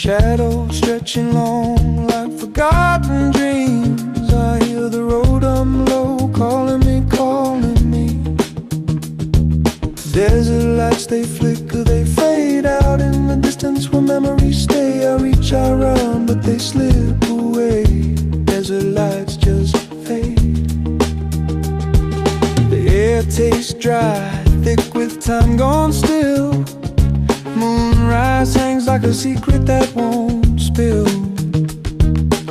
Shadows stretching long like forgotten dreams. I hear the road I'm low calling me, calling me. Desert lights, they flicker, they fade out in the distance where memories stay. I reach, I run, but they slip away. Desert lights just fade. The air tastes dry, thick with time gone still. Moonrise hangs like a secret that won't spill.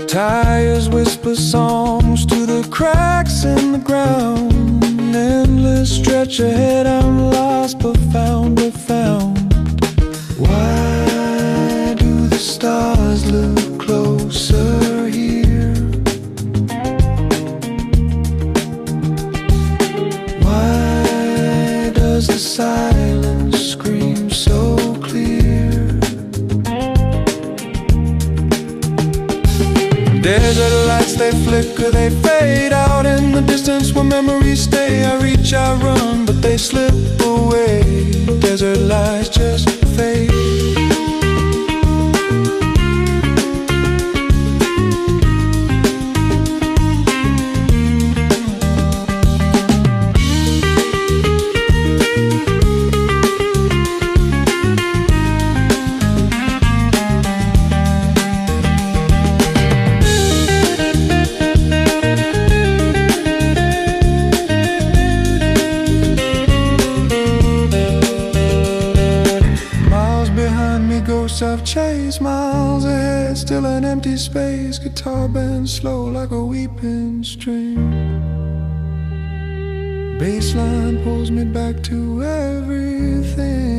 Tires whisper songs to the cracks in the ground. An endless stretch ahead, I'm lost but found, but found. Why do the stars look closer here? Why does the silence scream so clear? Desert lights, they flicker, they fade out in the distance where memories stay. I reach, I run, but they slip away. Desert lights just fade. I've chased miles ahead, still an empty space. Guitar bends slow like a weeping stream. Bassline pulls me back to everything.